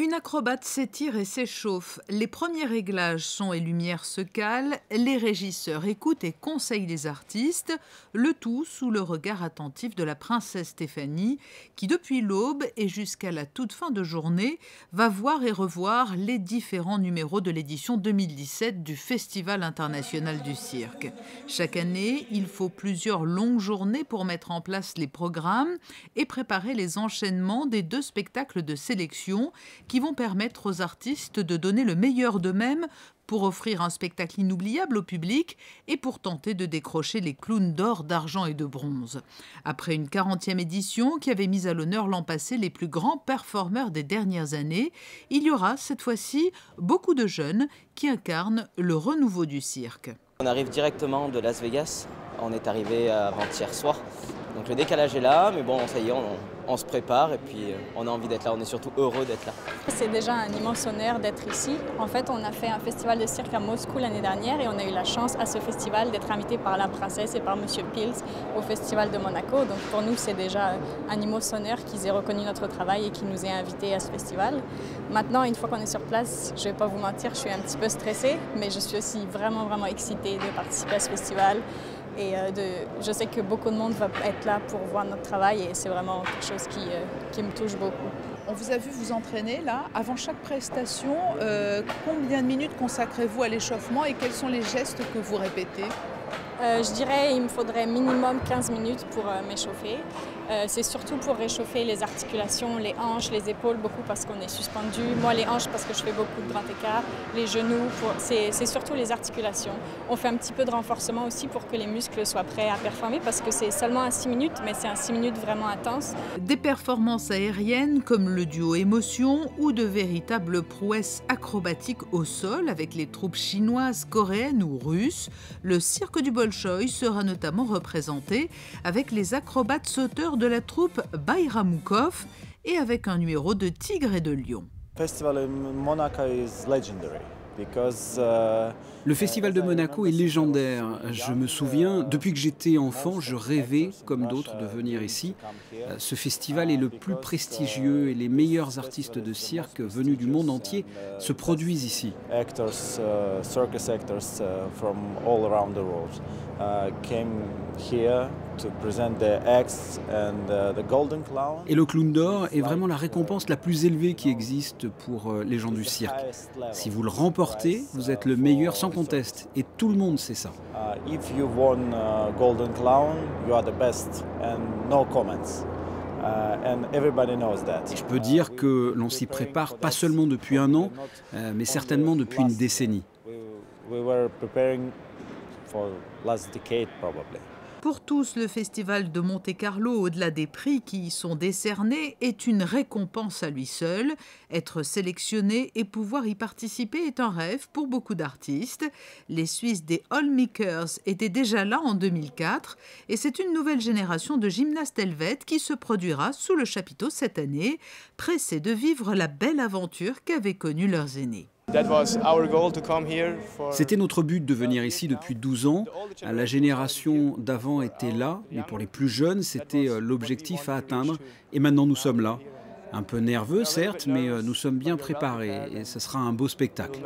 Une acrobate s'étire et s'échauffe. Les premiers réglages, son et lumière se calent. Les régisseurs écoutent et conseillent les artistes. Le tout sous le regard attentif de la princesse Stéphanie, qui depuis l'aube et jusqu'à la toute fin de journée va voir et revoir les différents numéros de l'édition 2017 du Festival international du cirque. Chaque année, il faut plusieurs longues journées pour mettre en place les programmes et préparer les enchaînements des 2 spectacles de sélection qui vont permettre aux artistes de donner le meilleur d'eux-mêmes pour offrir un spectacle inoubliable au public et pour tenter de décrocher les clowns d'or, d'argent et de bronze. Après une 40e édition qui avait mis à l'honneur l'an passé les plus grands performeurs des dernières années, il y aura cette fois-ci beaucoup de jeunes qui incarnent le renouveau du cirque. On arrive directement de Las Vegas, on est arrivé avant-hier soir. Donc le décalage est là, mais bon, ça y est, on se prépare et puis on a envie d'être là, on est surtout heureux d'être là. C'est déjà un immense honneur d'être ici. En fait, on a fait un festival de cirque à Moscou l'année dernière et on a eu la chance à ce festival d'être invité par la princesse et par Monsieur Pils au festival de Monaco. Donc pour nous, c'est déjà un immense honneur qu'ils aient reconnu notre travail et qu'ils nous aient invités à ce festival. Maintenant, une fois qu'on est sur place, je ne vais pas vous mentir, je suis un petit peu stressée, mais je suis aussi vraiment excitée de participer à ce festival. Et je sais que beaucoup de monde va être là pour voir notre travail et c'est vraiment quelque chose qui me touche beaucoup. On vous a vu vous entraîner là. Avant chaque prestation, combien de minutes consacrez-vous à l'échauffement et quels sont les gestes que vous répétez ? Je dirais qu'il me faudrait minimum 15 minutes pour m'échauffer. C'est surtout pour réchauffer les articulations, les hanches, les épaules, beaucoup parce qu'on est suspendu. Moi, les hanches parce que je fais beaucoup de grands écarts. Les genoux, c'est surtout les articulations. On fait un petit peu de renforcement aussi pour que les muscles soient prêts à performer parce que c'est seulement un 6 minutes, mais c'est un 6 minutes vraiment intense. Des performances aériennes comme le duo Émotion ou de véritables prouesses acrobatiques au sol avec les troupes chinoises, coréennes ou russes. Le cirque du Bolchoï sera notamment représenté avec les acrobates sauteurs de la troupe Bayramukov et avec un numéro de tigre et de lion. Le Festival de Monaco est légendaire. Je me souviens, depuis que j'étais enfant, je rêvais, comme d'autres, de venir ici. Ce festival est le plus prestigieux et les meilleurs artistes de cirque venus du monde entier se produisent ici. Et le clown d'or est vraiment la récompense la plus élevée qui existe pour les gens du cirque. Si vous le remportez, vous êtes le meilleur sans conteste. Et tout le monde sait ça. Je peux dire que l'on s'y prépare pas seulement depuis un an, mais certainement depuis une décennie. Pour tous, le Festival de Monte-Carlo, au-delà des prix qui y sont décernés, est une récompense à lui seul. Être sélectionné et pouvoir y participer est un rêve pour beaucoup d'artistes. Les Suisses des Allmakers étaient déjà là en 2004 et c'est une nouvelle génération de gymnastes helvètes qui se produira sous le chapiteau cette année, pressés de vivre la belle aventure qu'avaient connue leurs aînés. C'était notre but de venir ici depuis 12 ans. La génération d'avant était là, mais pour les plus jeunes, c'était l'objectif à atteindre. Et maintenant, nous sommes là. Un peu nerveux, certes, mais nous sommes bien préparés et ce sera un beau spectacle.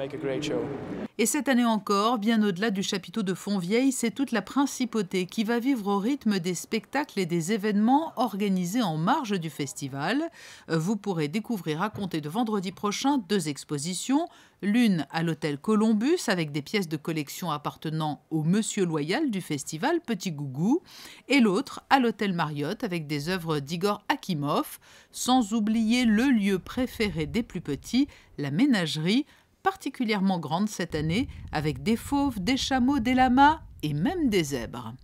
Et cette année encore, bien au-delà du chapiteau de Fontvieille, c'est toute la principauté qui va vivre au rythme des spectacles et des événements organisés en marge du festival. Vous pourrez découvrir à compter de vendredi prochain 2 expositions. L'une à l'hôtel Columbus avec des pièces de collection appartenant au Monsieur Loyal du festival Petit Gougou et l'autre à l'hôtel Marriott avec des œuvres d'Igor Akimov, sans oublier le lieu préféré des plus petits, la ménagerie, particulièrement grande cette année avec des fauves, des chameaux, des lamas et même des zèbres.